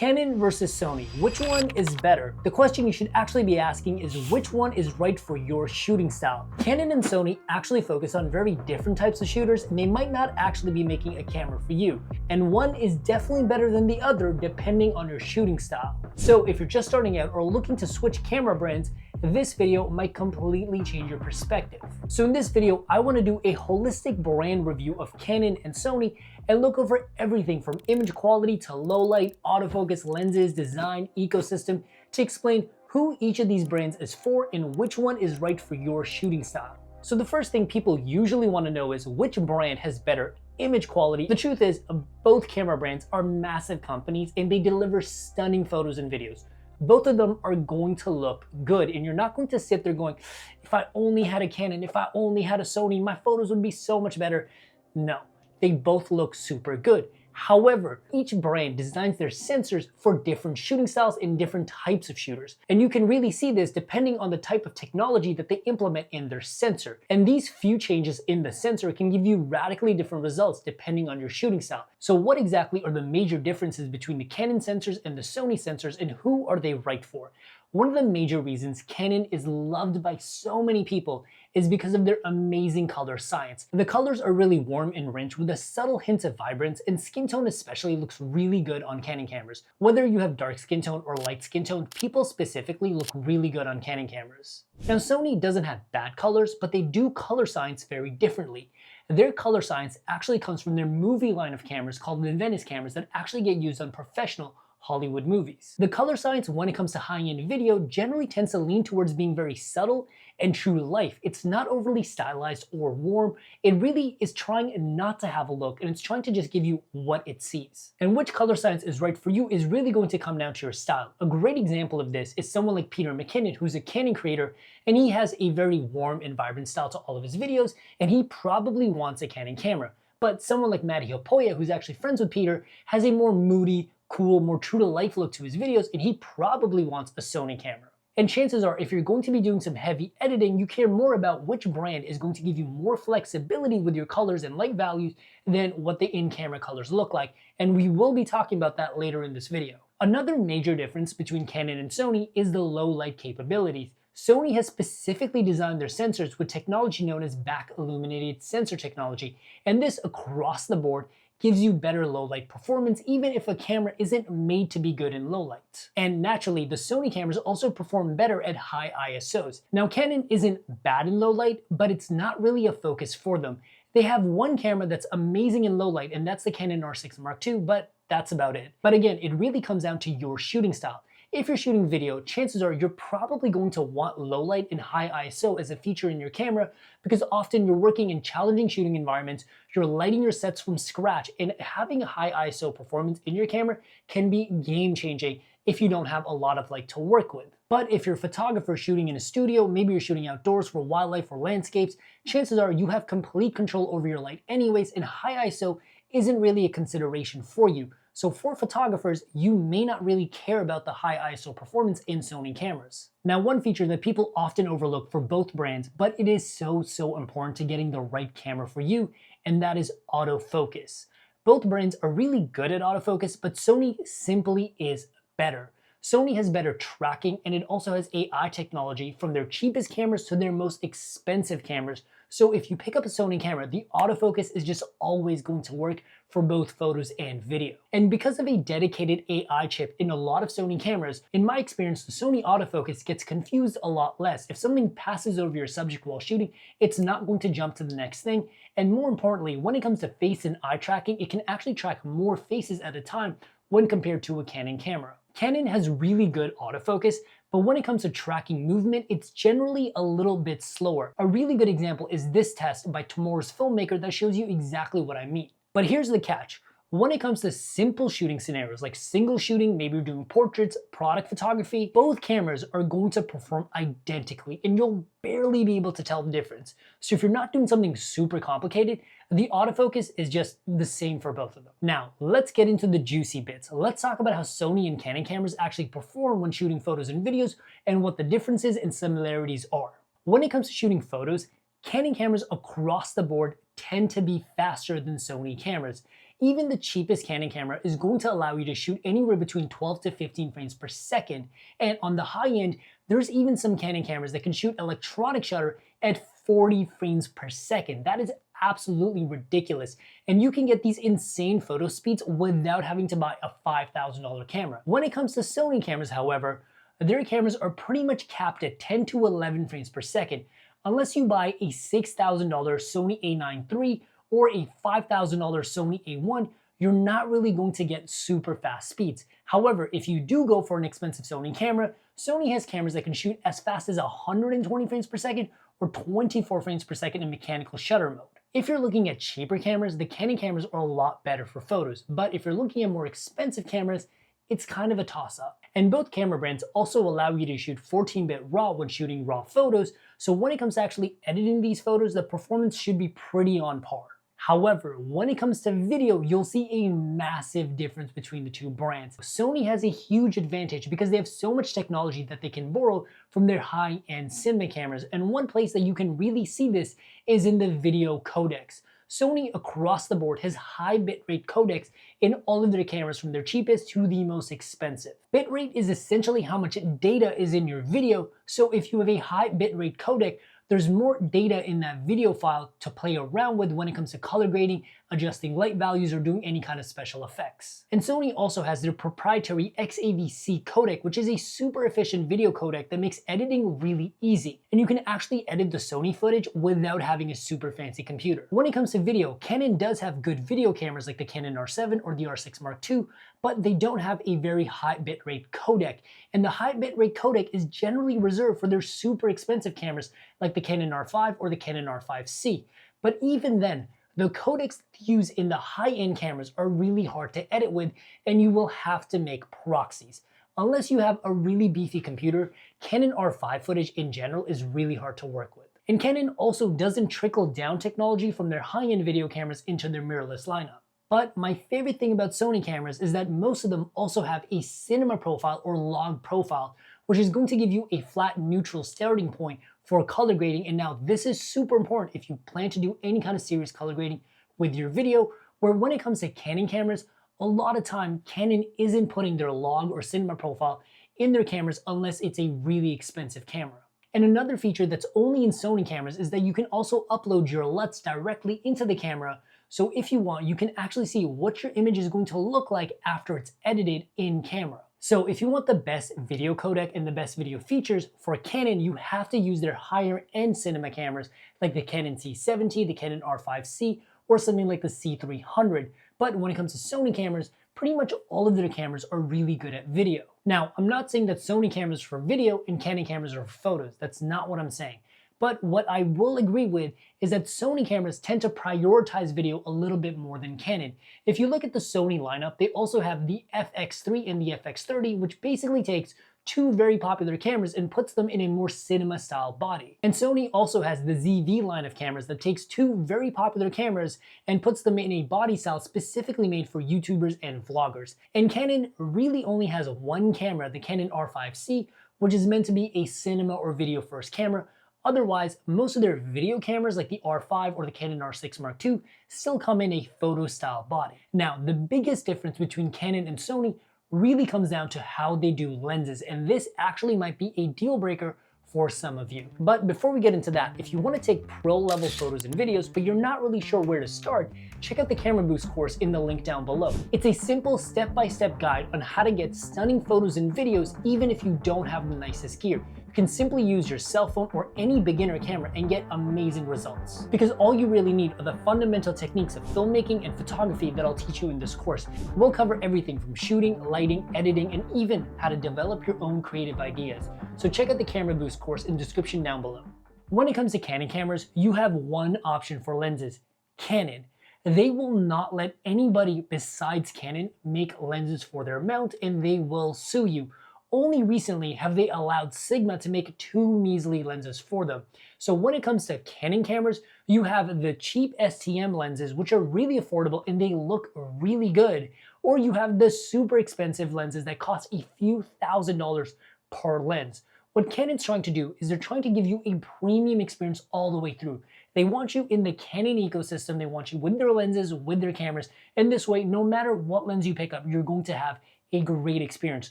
Canon versus Sony, which one is better? The question you should actually be asking is which one is right for your shooting style. Canon and Sony actually focus on very different types of shooters, and they might not actually be making a camera for you. And one is definitely better than the other depending on your shooting style. So if you're just starting out or looking to switch camera brands, this video might completely change your perspective. So in this video, I want to do a holistic brand review of Canon and Sony and look over everything from image quality to low light, autofocus, lenses, design, ecosystem to explain who each of these brands is for and which one is right for your shooting style. So the first thing people usually want to know is which brand has better image quality. The truth is, both camera brands are massive companies and they deliver stunning photos and videos. Both of them are going to look good, and you're not going to sit there going, if I only had a Canon, if I only had a Sony, my photos would be so much better. No, they both look super good. However, each brand designs their sensors for different shooting styles and different types of shooters. And you can really see this depending on the type of technology that they implement in their sensor. And these few changes in the sensor can give you radically different results depending on your shooting style. So what exactly are the major differences between the Canon sensors and the Sony sensors, and who are they right for? One of the major reasons Canon is loved by so many people is because of their amazing color science. The colors are really warm and rich with a subtle hint of vibrance, and skin tone especially looks really good on Canon cameras. Whether you have dark skin tone or light skin tone, people specifically look really good on Canon cameras. Now Sony doesn't have bad colors, but they do color science very differently. Their color science actually comes from their movie line of cameras called the Venice cameras that actually get used on professional Hollywood movies. The color science when it comes to high-end video generally tends to lean towards being very subtle and true to life. It's not overly stylized or warm. It really is trying not to have a look, and it's trying to just give you what it sees. And which color science is right for you is really going to come down to your style. A great example of this is someone like Peter McKinnon, who's a Canon creator, and he has a very warm and vibrant style to all of his videos, and he probably wants a Canon camera. But someone like Matty Hopoya, who's actually friends with Peter, has a more moody, cool, more true to life look to his videos, and he probably wants a Sony camera. And chances are, if you're going to be doing some heavy editing, you care more about which brand is going to give you more flexibility with your colors and light values than what the in-camera colors look like, and we will be talking about that later in this video. Another major difference between Canon and Sony is the low light capabilities. Sony has specifically designed their sensors with technology known as back illuminated sensor technology, and this across the board gives you better low light performance even if a camera isn't made to be good in low light. And naturally, the Sony cameras also perform better at high ISOs. Now Canon isn't bad in low light, but it's not really a focus for them. They have one camera that's amazing in low light, and that's the Canon R6 Mark II, but that's about it. But again, it really comes down to your shooting style. If you're shooting video, chances are you're probably going to want low light and high ISO as a feature in your camera because often you're working in challenging shooting environments, you're lighting your sets from scratch, and having a high ISO performance in your camera can be game changing if you don't have a lot of light to work with. But if you're a photographer shooting in a studio, maybe you're shooting outdoors for wildlife or landscapes, chances are you have complete control over your light anyways, and high ISO isn't really a consideration for you. So for photographers, you may not really care about the high ISO performance in Sony cameras. Now, one feature that people often overlook for both brands, but it is so important to getting the right camera for you, and that is autofocus. Both brands are really good at autofocus, but Sony simply is better. Sony has better tracking, and it also has AI technology from their cheapest cameras to their most expensive cameras. So if you pick up a Sony camera, the autofocus is just always going to work for both photos and video. And because of a dedicated AI chip in a lot of Sony cameras, in my experience, the Sony autofocus gets confused a lot less. If something passes over your subject while shooting, it's not going to jump to the next thing. And more importantly, when it comes to face and eye tracking, it can actually track more faces at a time when compared to a Canon camera. Canon has really good autofocus, but when it comes to tracking movement, it's generally a little bit slower. A really good example is this test by Tomorrow's Filmmaker that shows you exactly what I mean. But here's the catch. When it comes to simple shooting scenarios like single shooting, maybe you're doing portraits, product photography, both cameras are going to perform identically and you'll barely be able to tell the difference. So if you're not doing something super complicated, the autofocus is just the same for both of them. Now, let's get into the juicy bits. Let's talk about how Sony and Canon cameras actually perform when shooting photos and videos and what the differences and similarities are. When it comes to shooting photos, Canon cameras across the board tend to be faster than Sony cameras. Even the cheapest Canon camera is going to allow you to shoot anywhere between 12 to 15 frames per second. And on the high end, there's even some Canon cameras that can shoot electronic shutter at 40 frames per second. That is absolutely ridiculous. And you can get these insane photo speeds without having to buy a $5,000 camera. When it comes to Sony cameras, however, their cameras are pretty much capped at 10 to 11 frames per second, unless you buy a $6,000 Sony A9 III or a $5,000 Sony A1, you're not really going to get super fast speeds. However, if you do go for an expensive Sony camera, Sony has cameras that can shoot as fast as 120 frames per second or 24 frames per second in mechanical shutter mode. If you're looking at cheaper cameras, the Canon cameras are a lot better for photos, but if you're looking at more expensive cameras, it's kind of a toss-up. And both camera brands also allow you to shoot 14-bit RAW when shooting RAW photos, so when it comes to actually editing these photos, the performance should be pretty on par. However, when it comes to video, you'll see a massive difference between the two brands. Sony has a huge advantage because they have so much technology that they can borrow from their high-end cinema cameras, and one place that you can really see this is in the video codecs. Sony across the board has high bitrate codecs in all of their cameras from their cheapest to the most expensive. Bitrate is essentially how much data is in your video, so if you have a high bitrate codec, there's more data in that video file to play around with when it comes to color grading, adjusting light values, or doing any kind of special effects. And Sony also has their proprietary XAVC codec, which is a super efficient video codec that makes editing really easy. And you can actually edit the Sony footage without having a super fancy computer. When it comes to video, Canon does have good video cameras like the Canon R7 or the R6 Mark II, but they don't have a very high bitrate codec. And the high bitrate codec is generally reserved for their super expensive cameras like the Canon R5 or the Canon R5C. But even then, the codecs used in the high-end cameras are really hard to edit with, and you will have to make proxies. Unless you have a really beefy computer, Canon R5 footage in general is really hard to work with. And Canon also doesn't trickle down technology from their high-end video cameras into their mirrorless lineup. But my favorite thing about Sony cameras is that most of them also have a cinema profile or log profile, which is going to give you a flat neutral starting point for color grading. And now this is super important if you plan to do any kind of serious color grading with your video, where when it comes to Canon cameras, a lot of time Canon isn't putting their log or cinema profile in their cameras unless it's a really expensive camera. And another feature that's only in Sony cameras is that you can also upload your LUTs directly into the camera. So if you want, you can actually see what your image is going to look like after it's edited in camera. So if you want the best video codec and the best video features, for Canon, you have to use their higher end cinema cameras like the Canon C70, the Canon R5C, or something like the C300. But when it comes to Sony cameras, pretty much all of their cameras are really good at video. Now, I'm not saying that Sony cameras are for video and Canon cameras are for photos. That's not what I'm saying. But what I will agree with is that Sony cameras tend to prioritize video a little bit more than Canon. If you look at the Sony lineup, they also have the FX3 and the FX30, which basically takes two very popular cameras and puts them in a more cinema style body. And Sony also has the ZV line of cameras that takes two very popular cameras and puts them in a body style specifically made for YouTubers and vloggers. And Canon really only has one camera, the Canon R5C, which is meant to be a cinema or video first camera. Otherwise, most of their video cameras like the R5 or the Canon R6 Mark II still come in a photo style body. Now, the biggest difference between Canon and Sony really comes down to how they do lenses, and this actually might be a deal breaker for some of you. But before we get into that, if you want to take pro level photos and videos, but you're not really sure where to start, check out the Camera Boost course in the link down below. It's a simple step-by-step guide on how to get stunning photos and videos even if you don't have the nicest gear. You can simply use your cell phone or any beginner camera and get amazing results. Because all you really need are the fundamental techniques of filmmaking and photography that I'll teach you in this course. We'll cover everything from shooting, lighting, editing, and even how to develop your own creative ideas. So check out the Camera Boost course in the description down below. When it comes to Canon cameras, you have one option for lenses: Canon. They will not let anybody besides Canon make lenses for their mount, and they will sue you. Only recently have they allowed Sigma to make two measly lenses for them. So when it comes to Canon cameras, you have the cheap STM lenses, which are really affordable and they look really good. Or you have the super expensive lenses that cost a few $1,000s per lens. What Canon's trying to do is they're trying to give you a premium experience all the way through. They want you in the Canon ecosystem. They want you with their lenses, with their cameras. And this way, no matter what lens you pick up, you're going to have a great experience.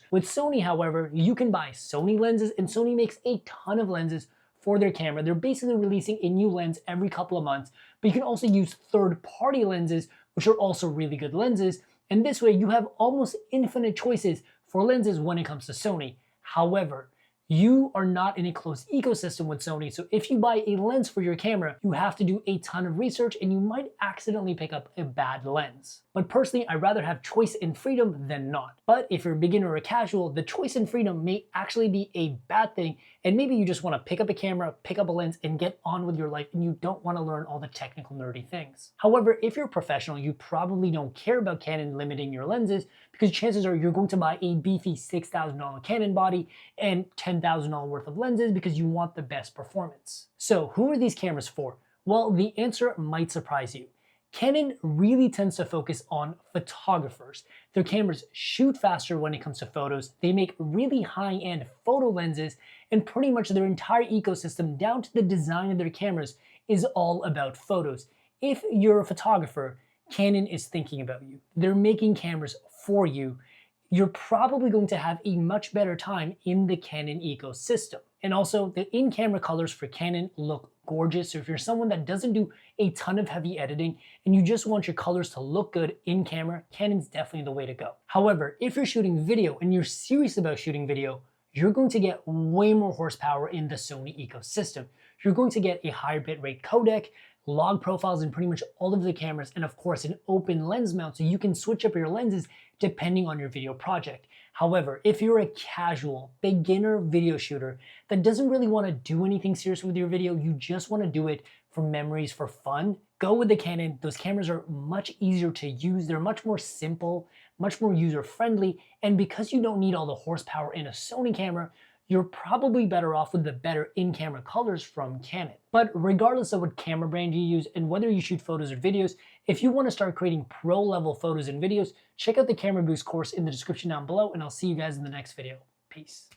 With Sony, however, you can buy Sony lenses, and Sony makes a ton of lenses for their camera. They're basically releasing a new lens every couple of months, but you can also use third-party lenses, which are also really good lenses. And this way, you have almost infinite choices for lenses when it comes to Sony. However, you are not in a closed ecosystem with Sony, so if you buy a lens for your camera, you have to do a ton of research and you might accidentally pick up a bad lens. But personally, I'd rather have choice and freedom than not. But if you're a beginner or a casual, the choice and freedom may actually be a bad thing, and maybe you just want to pick up a camera, pick up a lens, and get on with your life, and you don't want to learn all the technical nerdy things. However, if you're a professional, you probably don't care about Canon limiting your lenses, because chances are you're going to buy a beefy $6,000 Canon body and $10,000 worth of lenses because you want the best performance. So who are these cameras for? Well, the answer might surprise you. Canon really tends to focus on photographers. Their cameras shoot faster when it comes to photos. They make really high-end photo lenses, and pretty much their entire ecosystem, down to the design of their cameras, is all about photos. If you're a photographer, Canon is thinking about you. They're making cameras for you. You're probably going to have a much better time in the Canon ecosystem. And also, the in-camera colors for Canon look gorgeous. So if you're someone that doesn't do a ton of heavy editing and you just want your colors to look good in camera, Canon's definitely the way to go. However, if you're shooting video and you're serious about shooting video, you're going to get way more horsepower in the Sony ecosystem. You're going to get a higher bitrate codec, log profiles in pretty much all of the cameras, and of course an open lens mount so you can switch up your lenses depending on your video project. However, if you're a casual, beginner video shooter that doesn't really want to do anything serious with your video, you just want to do it for memories, for fun, go with the Canon. Those cameras are much easier to use. They're much more simple, much more user-friendly, and because you don't need all the horsepower in a Sony camera, you're probably better off with the better in-camera colors from Canon. But regardless of what camera brand you use and whether you shoot photos or videos, if you want to start creating pro-level photos and videos, check out the Camera Boost course in the description down below, and I'll see you guys in the next video. Peace.